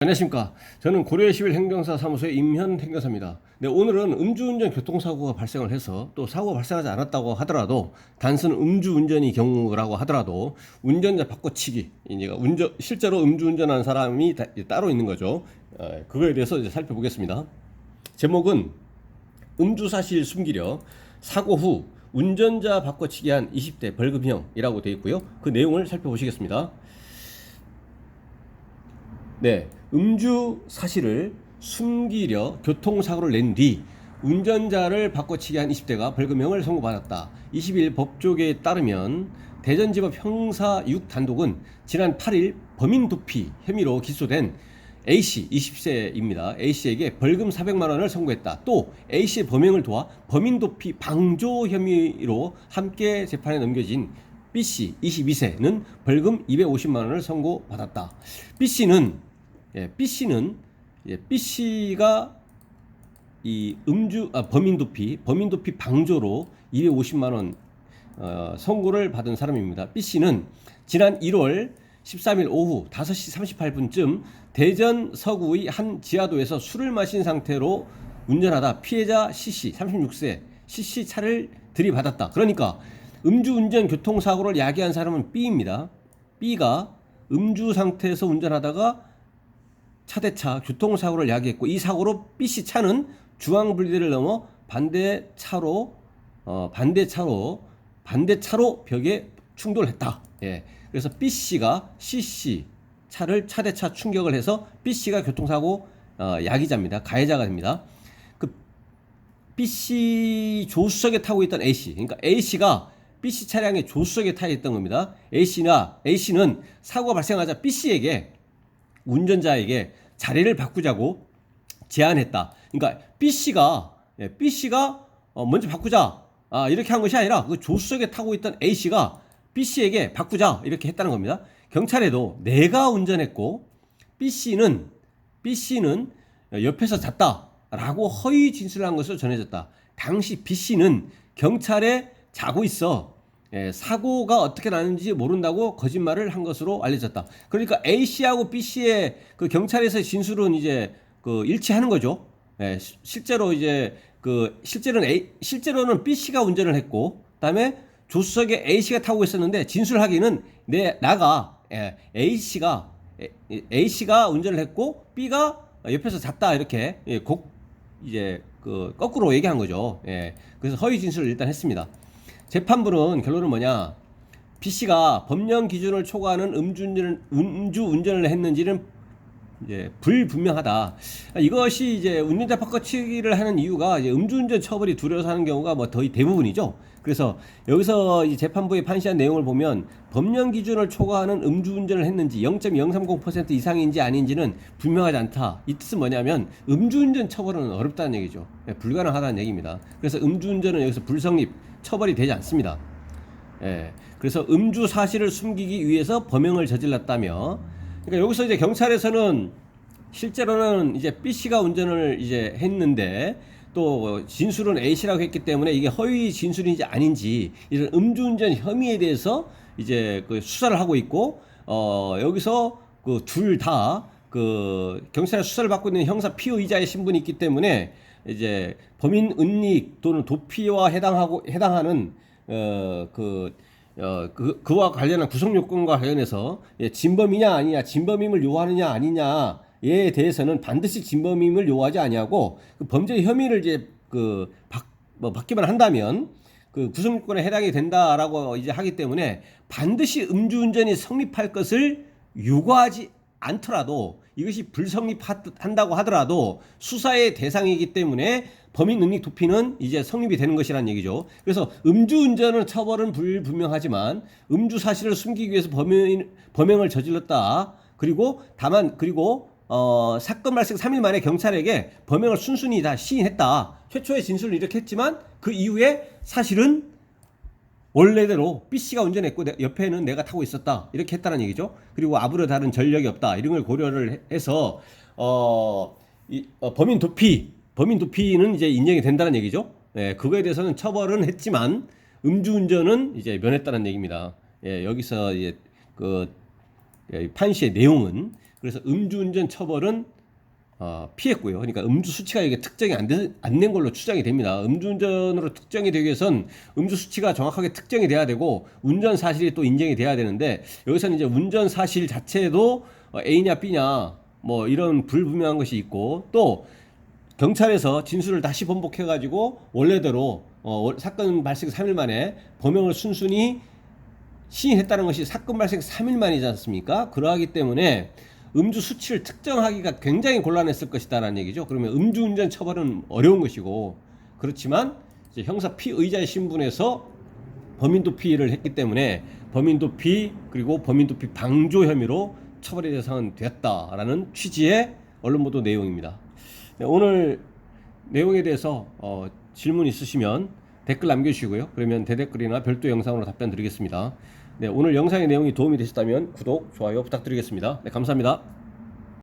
안녕하십니까. 저는 고려 11 행정사 사무소의 임현 행정사입니다. 네, 오늘은 음주운전 교통사고가 발생을 해서 또 사고가 발생하지 않았다고 하더라도 단순 음주운전이 경우라고 하더라도 운전자 바꿔치기, 이제 실제로 음주운전한 사람이 따로 있는 거죠. 그거에 대해서 이제 살펴보겠습니다. 제목은 음주사실 숨기려 사고 후 운전자 바꿔치기 한 20대 벌금형이라고 되어 있고요. 그 내용을 살펴보시겠습니다. 네, 음주 사실을 숨기려 교통사고를 낸 뒤 운전자를 바꿔치기 한 20대가 벌금형을 선고받았다. 20일 법조계에 따르면 대전지법 형사 6단독은 지난 8일 범인 도피 혐의로 기소된 A씨 20세입니다. A씨에게 벌금 400만 원을 선고했다. 또 A씨의 범행을 도와 범인 도피 방조 혐의로 함께 재판에 넘겨진 B씨 22세는 벌금 250만 원을 선고받았다. B씨가 이 범인 도피 방조로 250만 원 선고를 받은 사람입니다. B씨는 지난 1월 13일 오후 5시 38분쯤 대전 서구의 한 지하도에서 술을 마신 상태로 운전하다 피해자 C씨 36세 C씨 차를 들이받았다. 그러니까 음주운전 교통사고를 야기한 사람은 B입니다. B가 음주 상태에서 운전하다가 차대차 교통사고를 야기했고, 이 사고로 B씨 차는 중앙분리대를 넘어 반대차로 벽에 충돌했다. 예. 그래서 B씨가 C씨 차를 차대차 충격을 해서 B씨가 교통사고 야기자입니다. 가해자가 됩니다. 그 B씨 조수석에 타고 있던 A씨, 그러니까 A씨가 B씨 차량의 조수석에 타 있던 겁니다. A씨는 사고가 발생하자 B씨에게, 운전자에게 자리를 바꾸자고 제안했다. 그러니까 B씨가 먼저 바꾸자, 이렇게 한 것이 아니라 그 조수석에 타고 있던 A씨가 B씨에게 바꾸자 이렇게 했다는 겁니다. 경찰에도 내가 운전했고 B씨는 옆에서 잤다라고 허위 진술한 것으로 전해졌다. 당시 B씨는 경찰에 자고 있어 사고가 어떻게 나는지 모른다고 거짓말을 한 것으로 알려졌다. 그러니까 A씨하고 B씨의 그 경찰에서의 진술은 이제 그 일치하는 거죠. 실제로 이제 실제로는 B씨가 운전을 했고, 그다음에 조수석에 A씨가 타고 있었는데 진술하기는 A씨가 운전을 했고 B가 옆에서 잤다 이렇게 이제 거꾸로 얘기한 거죠. 그래서 허위 진술을 일단 했습니다. 재판부는 결론은 뭐냐? B씨가 법령 기준을 초과하는 음주운전을 했는지는 이제 불분명하다. 이것이 이제 운전자 바꿔치기를 하는 이유가 이제 음주운전 처벌이 두려워서 하는 경우가 대부분이죠. 그래서 여기서 이 재판부의 판시한 내용을 보면 법령 기준을 초과하는 음주운전을 했는지 0.030% 이상인지 아닌지는 분명하지 않다. 이 뜻은 뭐냐면 음주운전 처벌은 어렵다는 얘기죠. 불가능하다는 얘기입니다. 그래서 음주운전은 여기서 불성립, 처벌이 되지 않습니다. 그래서 음주 사실을 숨기기 위해서 범행을 저질렀다며, 그러니까 여기서 이제 경찰에서는 실제로는 이제 B씨가 운전을 이제 했는데 또 진술은 A씨라고 했기 때문에 이게 허위 진술인지 아닌지 이런 음주운전 혐의에 대해서 이제 수사를 하고 있고, 여기서 둘 다 경찰의 수사를 받고 있는 형사 피의자의 신분이 있기 때문에 이제 범인 은닉 또는 도피와 해당하는 그와 관련한 구성 요건과 관련해서 진범이냐 아니냐, 진범임을 요하느냐 아니냐에 대해서는 반드시 진범임을 요하지 아니하고 그 범죄 혐의를 이제 받기만 한다면 그 구성 요건에 해당이 된다라고 이제 하기 때문에 반드시 음주운전이 성립할 것을 요구하지 않더라도, 이것이 불성립한다고 하더라도 수사의 대상이기 때문에 범인 은닉 도피는 이제 성립이 되는 것이라는 얘기죠. 그래서 음주운전은 처벌은 불분명하지만 음주 사실을 숨기기 위해서 범행을 저질렀다. 그리고 사건 발생 3일 만에 경찰에게 범행을 순순히 다 시인했다. 최초의 진술을 이렇게 했지만 그 이후에 사실은 원래대로 B씨가 운전했고 옆에는 내가 타고 있었다 이렇게 했다는 얘기죠. 그리고 아무런 다른 전력이 없다 이런 걸 고려를 해서 범인 도피는 이제 인정이 된다는 얘기죠. 그거에 대해서는 처벌은 했지만 음주운전은 이제 면했다는 얘기입니다. 여기서 이제 판시의 내용은 그래서 음주운전 처벌은 피했고요. 그러니까 음주 수치가 이게 특정이 안 된 걸로 추정이 됩니다. 음주운전으로 특정이 되기 위해선 음주 수치가 정확하게 특정이 돼야 되고 운전 사실이 또 인정이 돼야 되는데 여기서는 이제 운전 사실 자체도 A냐 B냐 뭐 이런 불분명한 것이 있고 또 경찰에서 진술을 다시 번복해 가지고 원래대로 사건 발생 3일 만에 범행을 순순히 시인했다는 것이 사건 발생 3일 만이지 않습니까? 그러하기 때문에 음주 수치를 특정하기가 굉장히 곤란했을 것이다라는 얘기죠. 그러면 음주운전 처벌은 어려운 것이고 그렇지만 이제 형사 피의자의 신분에서 범인도피를 했기 때문에 범인도피 그리고 범인도피 방조 혐의로 처벌의 대상은 되었다라는 취지의 언론 보도 내용입니다. 네, 오늘 내용에 대해서 질문 있으시면 댓글 남겨주시고요. 그러면 대댓글이나 별도 영상으로 답변 드리겠습니다. 네, 오늘 영상의 내용이 도움이 되셨다면 구독, 좋아요 부탁드리겠습니다. 네, 감사합니다.